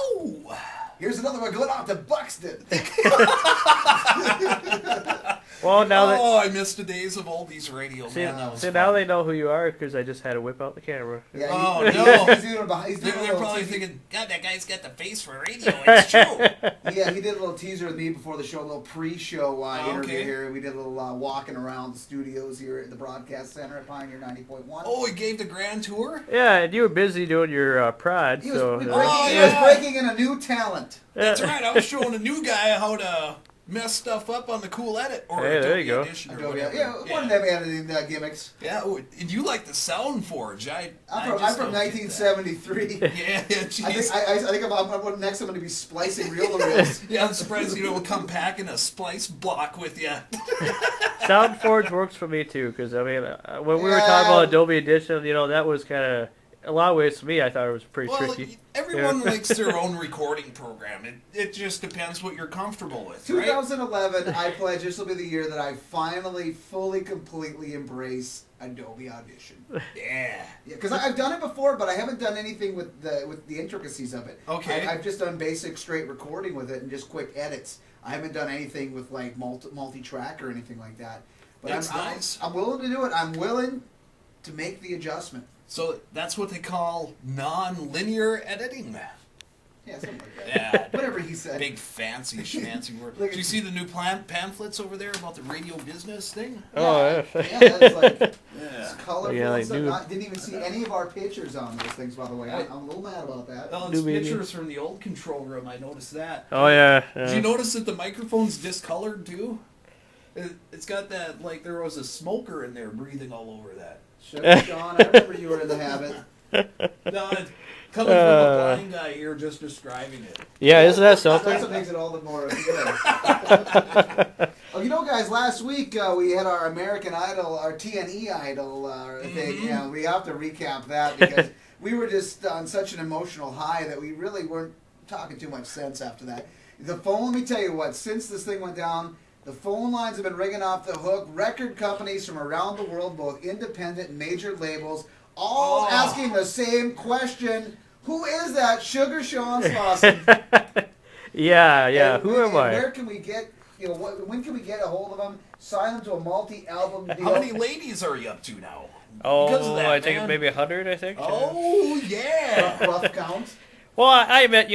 Oh! Here's another one going out to Buxton. Well, now that I missed the days of oldies radio, man. That was see fun. now they know who you are because I just had to whip out the camera. Yeah, Oh, no. He's doing behind, They're probably thinking, God, that guy's got the face for radio. It's true. Yeah, he did a little teaser with me before the show, a little pre-show interview okay. here. We did a little walking around the studios here at the broadcast center at Pioneer 90.1. Oh, he gave the grand tour? Yeah, and you were busy doing your prod, He was, so he yeah. was breaking in a new talent. That's right. I was showing a new guy how to mess stuff up on the Cool Edit. Or Hey, there you go. Edition or Adobe, whatever. yeah, one of them editing gimmicks. Yeah, oh, and you like the Sound Forge. I'm just from don't get 1973. that. Yeah, jeez. I think I'm next I'm going to be splicing reel-to-reels. Yeah, I'm surprised you don't come packing a splice block with you. SoundForge works for me too, because I mean, when we were talking about Adobe Edition, that was kind of a lot of ways to me. I thought it was pretty tricky. Everyone likes their own recording program. It just depends what you're comfortable with. 2011, right? I pledge this will be the year that I finally, fully, completely embrace Adobe Audition. Yeah. Because I've done it before, but I haven't done anything with the intricacies of it. Okay. I've just done basic straight recording with it and just quick edits. I haven't done anything with like multi-track or anything like that. But That's nice. I'm willing to do it. I'm willing to make the adjustment. So that's what they call non-linear editing. Yeah, something like that. Yeah. Whatever he said. Big fancy schmancy word. Look Did you see the new pamphlets over there about the radio business thing? Oh, Yeah, it's like it's colorful. Yeah, and like stuff. Didn't even see any of our pictures on those things, by the way. I'm a little mad about that. Well, New it's media. pictures from the old control room. I noticed that. Oh yeah. Did you notice that the microphone's discolored too? It's got that, like there was a smoker in there breathing all over that. Sugar Sean, I remember you were in the habit. No, it's coming from a blind guy here just describing it. Yeah, isn't that That's something? what makes it all the more appealing. Oh, guys, last week we had our American Idol, our TNE Idol thing. We have to recap that because we were just on such an emotional high that we really weren't talking too much sense after that. The phone, let me tell you what, since this thing went down, the phone lines have been ringing off the hook. Record companies from around the world, both independent and major labels, all asking the same question. Who is that Sugar Sean Slauson? Yeah. Who am I? Where can we get, when can we get a hold of them? Sign them to a multi-album deal. How many ladies are you up to now? Because of Oh, that, I think man. maybe 100. I think. Oh, yeah. Rough count. Well, I meant,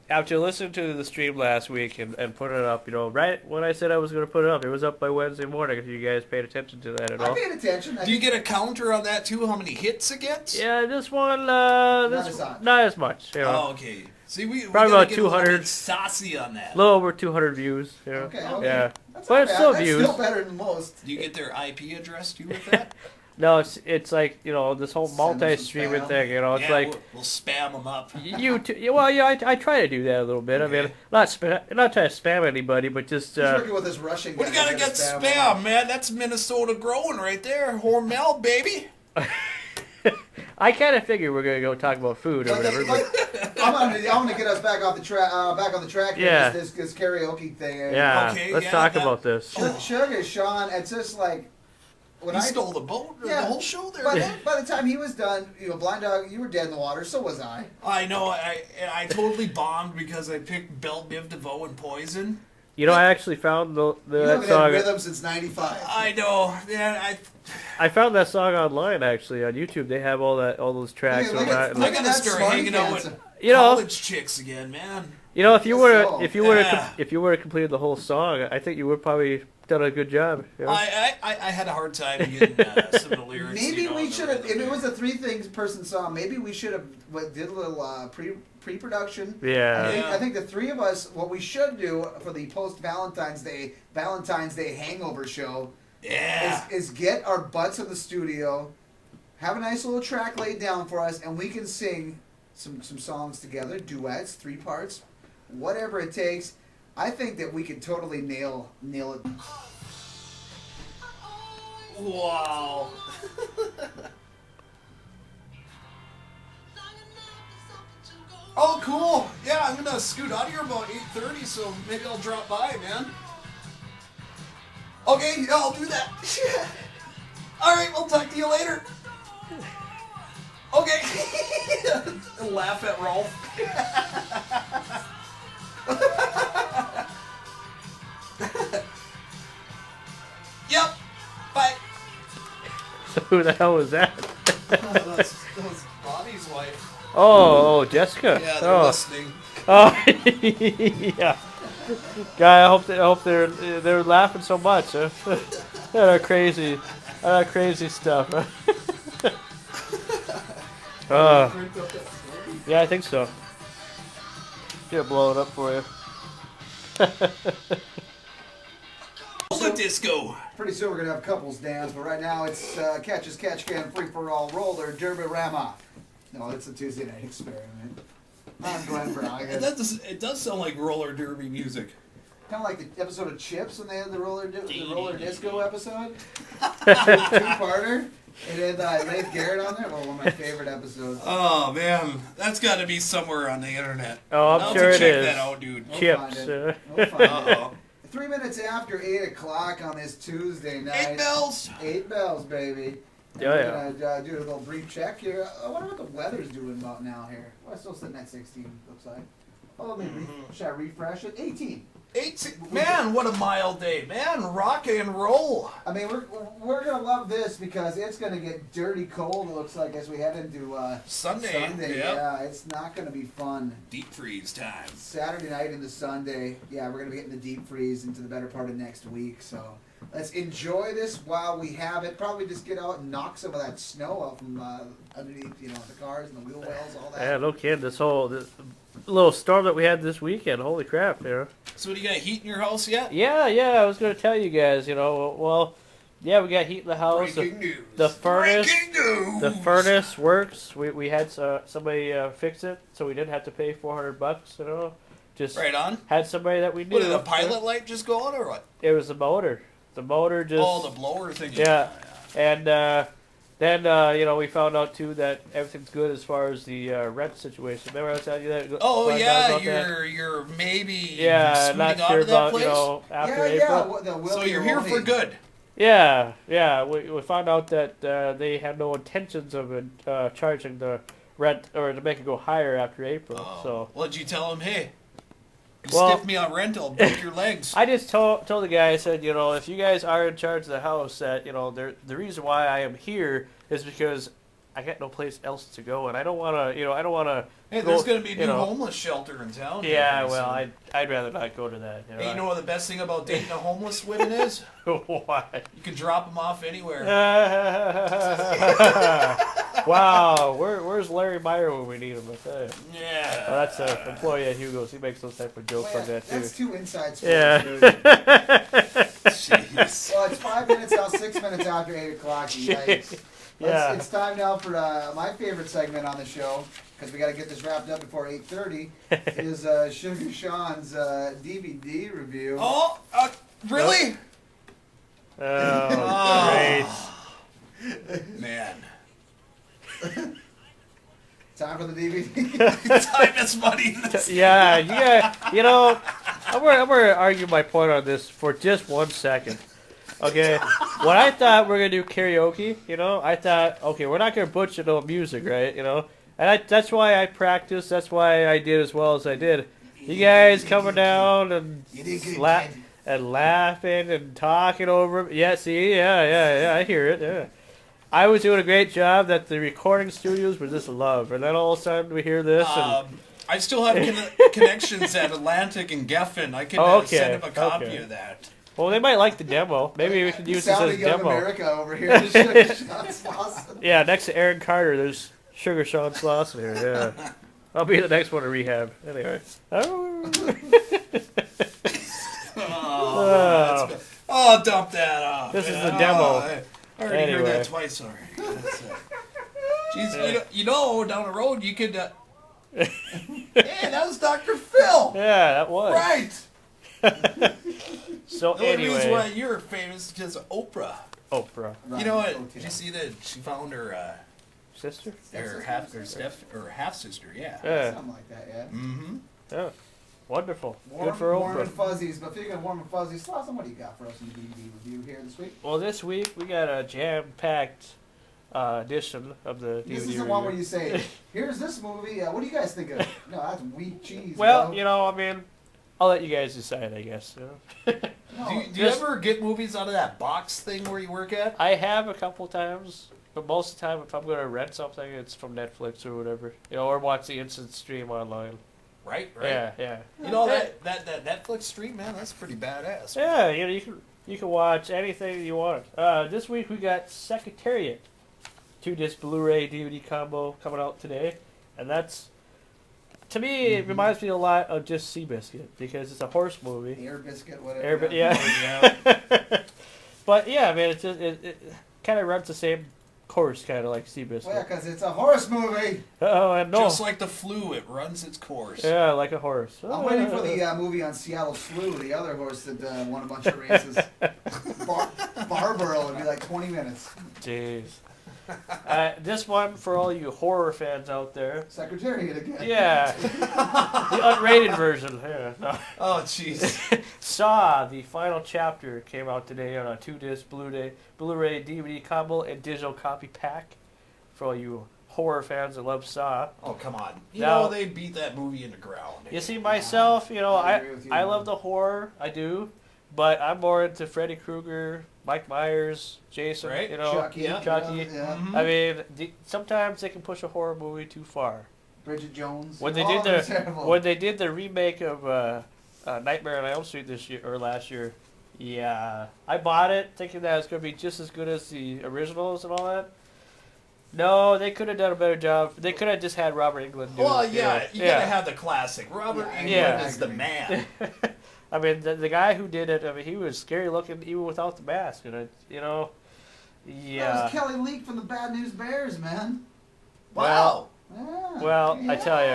after listening to the stream last week and putting it up, right when I said I was going to put it up, it was up by Wednesday morning, if you guys paid attention to that at all. I paid attention. Do you get a counter on that too? How many hits it gets? Yeah, this one, Not as hot. not as much. Oh, okay. See, we Probably gotta about get a little 200. bit saucy on that. A little over 200 views. Okay. Yeah. That's But not it's bad. still That's views. still better than most. Do you get their IP address too with that? No, it's like, this whole Send them some multi-streaming spam. thing, it's yeah, like... we'll spam them up. I try to do that a little bit. Okay. I mean, not trying to spam anybody, but just... He's working with this Russian guy. We gotta get spam, man. That's Minnesota growing right there. Hormel, baby. I kind of figure we're going to go talk about food or whatever. But, I'm gonna get us back on the track. Yeah. This karaoke thing. yeah, Okay, let's yeah, talk that- about this. Sugar Sean, it's just like when He I stole the boat, or Yeah. the whole show there. by the time he was done, Blind Dog, you were dead in the water. So was I. I know. I totally bombed because I picked Belle Biv DeVoe and Poison. I actually found You that haven't had song. rhythm since '95. I know, man. I found that song online actually on YouTube. They have all those tracks. Look and at- that. I look at gotta that start smarty hanging out pants. with You know- college chicks again, man. If you were So, if you would yeah. have if you would have completed the whole song, I think you would probably done a good job. I had a hard time getting some of the lyrics. Maybe we the should have. If rhythm it was there. a three things person song, maybe we should have did a little pre-production. Yeah. I think the three of us, what we should do for the post Valentine's Day hangover show, Yeah. is get our butts in the studio, have a nice little track laid down for us, and we can sing some songs together, duets, 3 parts, whatever it takes. I think that we could totally nail it. Wow. Oh, cool. Yeah, I'm gonna scoot out here about 8:30, so maybe I'll drop by, man. Okay, yeah, I'll do that. All right, we'll talk to you later. Okay. Laugh at Rolf. Who the hell was that? That was Bobby's wife. Oh, Jessica. Yeah, they're listening. Oh, yeah. Guy, I hope they're laughing so much. Huh? Crazy stuff. Yeah, I think so. Yeah, blow it up for you. Roller disco. Pretty soon we're gonna have couples dance, but right now it's catch as catch can free for all roller derby rama. No, it's a Tuesday night experiment. I'm Glenn Brown. It does sound like roller derby music. Kind of like the episode of Chips when they had the roller disco episode. Two-parter. And then Leif Garrett on there. Well, one of my favorite episodes. Oh man, that's got to be somewhere on the internet. Oh, I'm sure it check is. That out, dude. Chips. We'll find it. 3 minutes after 8 o'clock on this Tuesday night. 8 bells. 8 bells, baby. And we're gonna do a little brief check here. I wonder what the weather's doing about now here. Well, it's still sitting at 16. Looks like. Oh, maybe should I refresh it? 18. 18. Man, what a mild day, man. Rock and roll. I mean, we're gonna love this because it's gonna get dirty cold. It looks like as we head into Sunday. Sunday, Yep. yeah, it's not gonna be fun. Deep freeze time. Saturday night into Sunday, yeah, we're gonna be getting the deep freeze into the better part of next week. So let's enjoy this while we have it. Probably just get out and knock some of that snow out from underneath, the cars and the wheel wells, all that. Yeah, no kidding. This little storm that we had this weekend. Holy crap, So, do you got heat in your house yet? Yeah, I was gonna tell you guys. Well, yeah, we got heat in the house. Breaking news. The furnace. Breaking news. The furnace works. We had somebody fix it, so we didn't have to pay $400. Just right on. had somebody that we knew. What, did the pilot light just go on or what? It was the motor. The motor just. Oh, the blower thing. Yeah, and then we found out too that everything's good as far as the rent situation. Remember I was telling you that? Oh yeah, about you're maybe not out sure of that about place? after April. So you're here for good. Yeah. We found out that they had no intentions of charging the rent or to make it go higher after April. Oh. So Well, did you tell him, hey, you Well- stiff me on rent, I'll break your legs? I just told the guy, I said, if you guys are in charge of the house, that the reason why I am here is because I got no place else to go, and I don't want to, Hey, there's going to be a new homeless shelter in town. Yeah, well, I'd rather not go to that. Hey, you know what the best thing about dating a homeless woman is? What? You can drop them off anywhere. Wow, where's Larry Meyer when we need him? I tell you. Yeah. Oh, that's an employee at Hugo's. He makes those type of jokes on that too. That's two inside sports, Yeah. dude. Jeez. Well, it's 5 minutes now, 6 minutes after 8 o'clock. Yikes. Yeah. It's time now for my favorite segment on the show, because we got to get this wrapped up before 8:30, is Sugar Sean's DVD review. Oh, really? Oh, great. Man. Time for the DVD. Time is money. Yeah, I'm gonna argue my point on this for just 1 second. Okay, when I thought we are gonna do karaoke, I thought, okay, we're not gonna butcher no music, right? And that's why I practiced. That's why I did as well as I did. You guys coming down and laughing and talking over. Yeah, see, yeah, I hear it. Yeah, I was doing a great job. That the recording studios were just love, and then all of a sudden we hear this. I still have connections at Atlantic and Geffen. I can send him a copy of that. Well, they might like the demo. Maybe we can use this as a Young demo. America over here. Sugar Sean's awesome. Yeah, next to Aaron Carter, there's Sugar Sean Slauson here. Yeah, I'll be the next one to rehab. Anyway. Dump that off. This is the demo. I already heard that twice already. Jeez, down the road you could. Hey, that was Dr. Phil. Yeah, that was. Right. So The only reason anyway, why you're famous is because of Oprah. Oprah You know what? Did you see that she found her sister. half sister? Yeah. Yeah. Something like that, yeah. Mm-hmm. Yeah. Wonderful. Warm, Good for warm and Oprah. fuzzies. But speaking of warm and fuzzies, Slauson, what do you got for us in the DVD review here this week? Well, this week we got a jam-packed edition of the DVD. This is the one where you say, "Here's this movie. What do you guys think of it?" No, that's weak cheese. Well, bro. I mean, I'll let you guys decide, I guess. No, Do you ever get movies out of that box thing where you work at? I have a couple times. but most of the time, if I'm gonna rent something, it's from Netflix or whatever, or watch the instant stream online. Right. Yeah. You know that Netflix stream, man, that's pretty badass. Yeah, you can watch anything you want. This week we got Secretariat, 2-disc Blu-ray DVD combo coming out today, and that's, to me, it reminds me a lot of just Seabiscuit because it's a horse movie. Air biscuit, whatever. Yeah. But yeah, I mean, it kind of runs the same course, kind of like Seabiscuit. Well, yeah, because it's a horse movie. Oh, and no. Just like the flu, it runs its course. Yeah, like a horse. I'm waiting for the movie on Seattle Slew, the other horse that won a bunch of races. Barbaro would be like 20 minutes. Jeez. This one for all you horror fans out there. Secretariat again. Yeah. The unrated version. Yeah. No. Oh, jeez. Saw, the final chapter, came out today on a 2-disc Blu-ray DVD combo and digital copy pack for all you horror fans that love Saw. Oh, come on. You Now, know they beat that movie in the ground. You see, myself, I agree with you, I man. love the horror, I do, but I'm more into Freddy Krueger, Mike Myers, Jason, Right. Chucky. Chucky. Yeah. Mhm. I mean, sometimes they can push a horror movie too far. Bridget Jones. When they Oh, did that's terrible. the remake of Nightmare on Elm Street this year or last year, yeah, I bought it thinking that it was going to be just as good as the originals and all that. No, they could have done a better job. They could have just had Robert Englund do Well, it. yeah, you gotta have the classic. Robert Yeah, Englund yeah. is the man. I mean, the guy who did it, I mean, he was scary looking even without the mask. And That yeah. was Kelly Leak from the Bad News Bears, man. Wow. Yeah. Well, I tell you,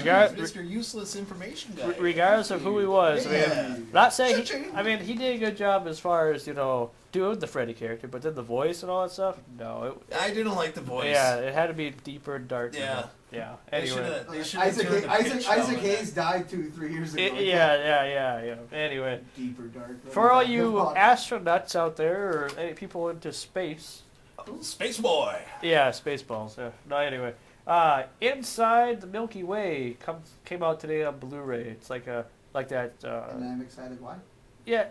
Yeah. Mr. Useless Information Guy. regardless of who he was, I mean, Yeah. not saying he, Cha-ching. I mean, he did a good job as far as doing the Freddy character, but then the voice and all that stuff. No, I didn't like the voice. yeah, it had to be deeper and darker. Yeah. Yeah. They Anyway. should've- they should've Isaac, turned the pitch down Isaac on Hayes died 3 years ago. Yeah. Anyway, Deeper, darker. for all you astronauts out there or any people into space, that. Space Boy. yeah, Spaceballs. Yeah. No, anyway, Inside the Milky Way came out today on Blu-ray. It's like that. And I'm excited. Why? Yeah,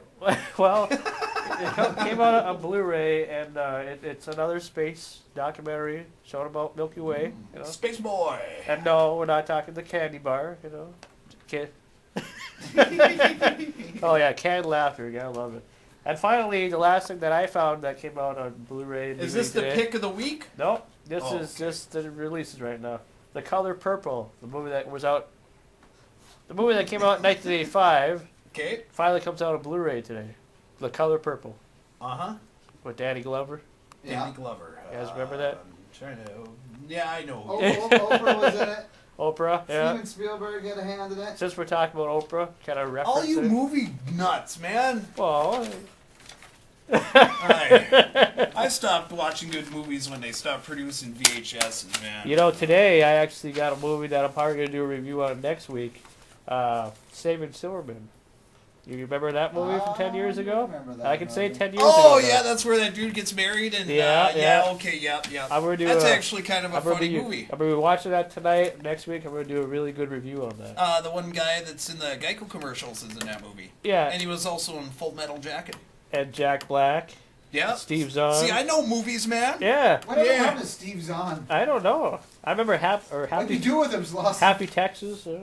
well, it came out on Blu-ray, and it's another space documentary showing about Milky Way. Space Boy. And no, we're not talking the candy bar. Kid. Oh yeah, canned laughter. Yeah, I love it. And finally, the last thing that I found that came out on Blu-ray. Is this the pick of the week? Nope. This Oh, is okay. just the releases right now. The Color Purple, the movie that was out. The movie that came out in 1985 Okay. finally comes out on Blu-ray today. The Color Purple Uh-huh. with Danny Glover. Yeah. Danny Glover. You guys remember that? I'm trying to... Yeah, I know. Oprah was in it. Oprah. Yeah. Steven Spielberg had a hand in it. Since we're talking about Oprah, kind of reference All you it. movie nuts, man. Well, I stopped watching good movies when they stopped producing VHSs, man. today I actually got a movie that I'm probably going to do a review on next week. Saving Silverman. You remember that movie from 10 years ago? remember that I can say movie. 10 years Oh, ago. yeah, that's where that dude gets married and... Yeah. okay, yep. I'm gonna do That's a- actually kind of a funny movie. I'm going to be watching that tonight. Next week, I'm going to do a really good review on that. The one guy that's in the Geico commercials is in that movie. Yeah, And he was also in Full Metal Jacket. and Jack Black, Yeah. Steve Zahn. See, I know movies, man. Yeah, Whatever Yeah. happened to Steve Zahn? I don't know. I remember What Happy you do with him, Lost? Happy Texas. You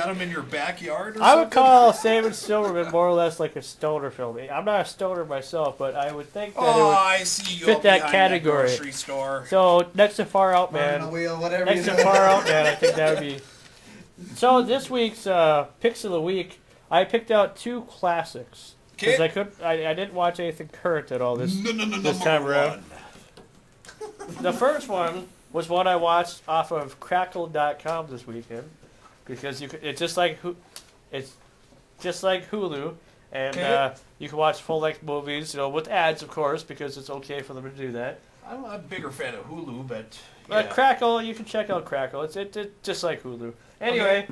got him in your backyard or I would something? call Saving Silverman more or less like a stoner film. I'm not a stoner myself, but I would think that it Oh, would. I see you fit up that behind category. That grocery store. So next to Far Out Burning Man, the wheel, whatever next you to do. Far Out Man, I think that would be. So this week's picks of the week, I picked out two classics because Okay. I didn't watch anything current at all this this Number time around. one. The first one was one I watched off of Crackle.com this weekend because it's just like Hulu, and Okay. you can watch full length movies, with ads, of course, because it's okay for them to do that. I'm a bigger fan of Hulu, but But yeah. Crackle, you can check out Crackle. It's just like Hulu. Anyway,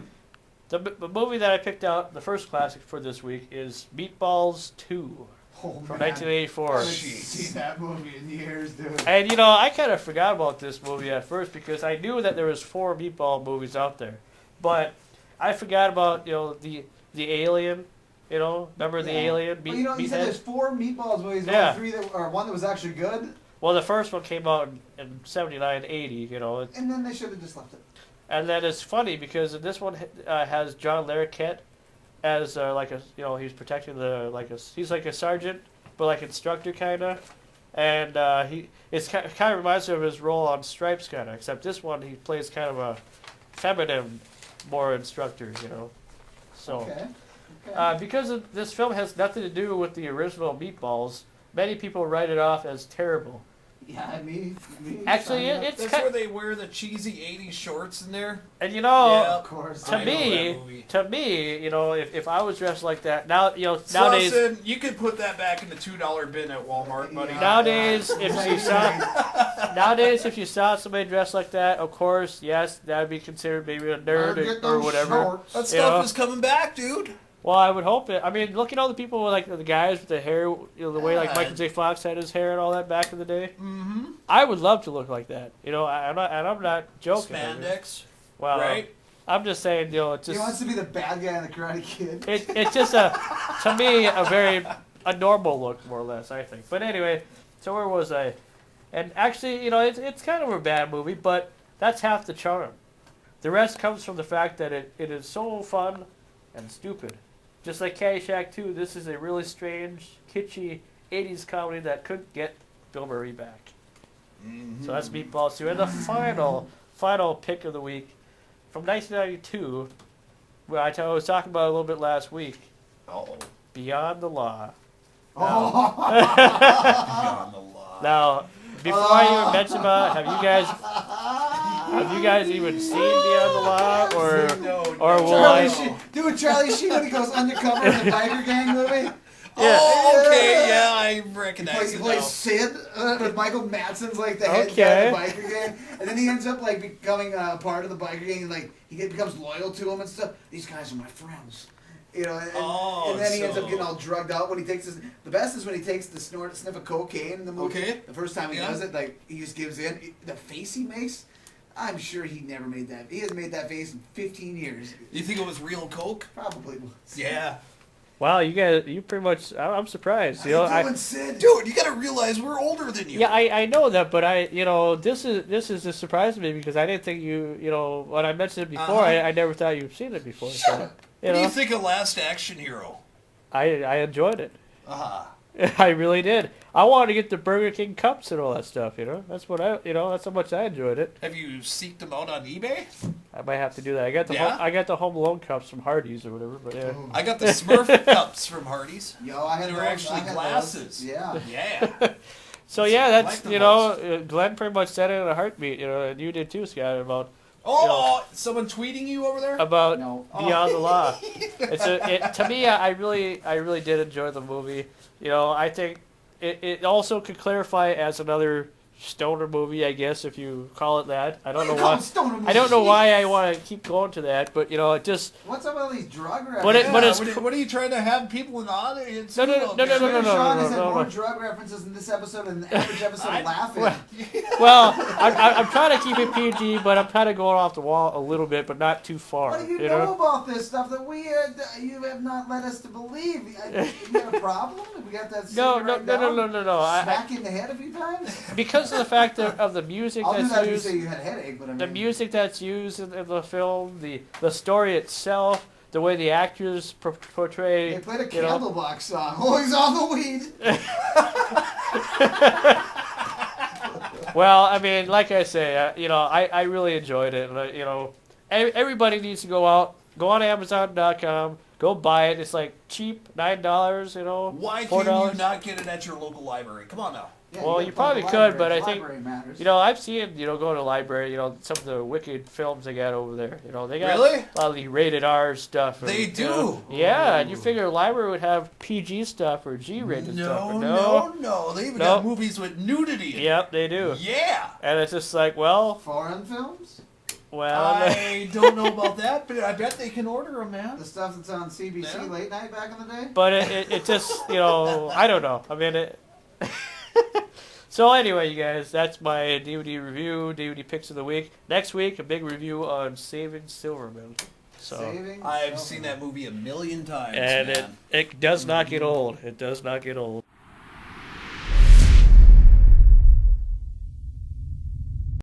the movie that I picked out, the first classic for this week, is Meatballs 2 Oh, from man. 1984. I haven't Jeez. seen that movie in years, dude. And I kind of forgot about this movie at first because I knew that there was 4 Meatball movies out there, but I forgot about the Alien. Remember the Yeah. Alien? Well, you said Meathead? there's 4 Meatballs movies, Yeah. only 3 one that was actually good. Well, the first one came out in 79, 80, you know. And then they should have just left it. And then it's funny because this one has John Larroquette as like a, you know, he's protecting he's like a sergeant, but like instructor kind of. And it kind of reminds me of his role on Stripes kind of, except this one he plays kind of a feminine, more instructor, you know. So, Okay. because this film has nothing to do with the original Meatballs, many people write it off as terrible. Yeah, me. Actually, it's That's where they wear the cheesy '80s shorts in there. and you know, of course. to I know that movie. me, you know, if I was dressed like that now, you know, nowadays. Swanson, you could put that back in the $2 bin at Walmart, buddy. Yeah. Nowadays, if you saw somebody dressed like that, of course, yes, that'd be considered maybe a nerd or whatever. That You stuff know? is coming back, dude. Well, I would hope it. I mean, look at all the people like the guys with the hair, you know, the way like Yeah. Michael J. Fox had his hair and all that back in the day. Mm-hmm. I would love to look like that. You know, I'm not joking. Spandex, Well, right? I'm just saying, you know, it's He just wants to be the bad guy in the Karate Kid. it's just to me a normal look, more or less, I think. But anyway, so where was I? And actually, you know, it's kind of a bad movie, but that's half the charm. The rest comes from the fact that it is so fun and stupid. Just like Caddyshack 2, this is a really strange, kitschy 80s comedy that could get Bill Murray back. Mm-hmm. So that's Meatballs 2. And the final pick of the week, from 1992, where I was talking about a little bit last week, Oh, Beyond the Law. Oh. beyond the law. Now, before I even mention about it, have you guys even seen Beyond the Law, or will Charlie I? Sheen. Dude, Charlie Sheen when he goes undercover in the biker gang movie. Oh, okay, yeah, I He recognize plays, it he now. plays Sid with Michael Madsen's like the head guy Okay. of the biker gang, and then he ends up like becoming part of the biker gang, and like becomes loyal to him and stuff. These guys are my friends, you know. And then he ends up so- getting all drugged out when he takes his. The best is when he takes the sniff of cocaine in the movie. Okay. The first time he Yeah. does it, like he just gives in. The face he makes, I'm sure he never made that. He hasn't made that face in 15 years. You think it was real coke? Probably was. Yeah. Wow, you guys, you pretty much. I'm surprised. You know, How you doing, Sid? Dude, you gotta realize we're older than you. yeah, I know that, but this is a surprise to me because I didn't think you know, when I mentioned it before, Uh-huh. I never thought you'd seen it before. Shut So, up. you What do know, you think of Last Action Hero? I enjoyed it. Uh-huh. I really did. I wanted to get the Burger King cups and all that stuff. You know, that's that's how much I enjoyed it. Have you seeked them out on eBay? I might have to do that. I got the Yeah? I got the Home Alone cups from Hardee's or whatever. But yeah. Oh. I got the Smurf cups from Hardee's. Yo, I had They were those, actually I had glasses. Those. Yeah. Yeah. So yeah, Like that's the Glenn pretty much said it in a heartbeat. You know, and you did too, Scott, Oh, someone tweeting you over there? about No. Beyond the Law. To me, I really did enjoy the movie. You know, I think it also could clarify as another stoner movie, I guess, if you call it that. I don't know why. I don't know why I want to keep going to that, but you know, it just What's up with all these drug references? But it- Yeah, but it's what are you trying to have people in the audience? No, no, do no, out no, there? no, no, no, Sean has had no, more no. drug references in this episode than the average episode I- of Laughing. well, I'm trying to keep it PG, but I'm kind of going off the wall a little bit, but not too far. What do you you know about this stuff that you have not led us to believe? You got a problem? We got that. No, sitting no, right no, no, down? no, no, no. Smack you in the head a few times. Because of the fact of the music I'll do that that's if you used, say you had a headache, but I mean, the music that's used in the film, the story itself, the way the actors portray. They played a you know. Candlebox song. Oh, he's on the weed. Well, I mean, like I say, I really enjoyed it. And, you know, everybody needs to go out, go on Amazon.com, go buy it. It's like cheap, $9. You know, Why $4. can you not get it at your local library? Come on now. Yeah, Well, gotta you find probably the could, library. but I The think- library matters. You know, I've seen, going to the library, some of the wicked films they got over there. You know, they got Really? a lot of the rated R stuff. They you know. do? Yeah, and you figure a library would have PG stuff or G-rated stuff. No. They even No. got movies with nudity in it. Yep, they do. Yeah. And it's just like, well, Foreign films? I don't know about that, but I bet they can order them, man. The stuff that's on CBC Yeah. late night back in the day? but it just, I don't know. I mean, it. So anyway, you guys, that's my DVD review, DVD picks of the week. Next week, a big review on Saving Silverman. So, Saving I've Silverman. seen that movie a million times, and man. it does not get old. It does not get old.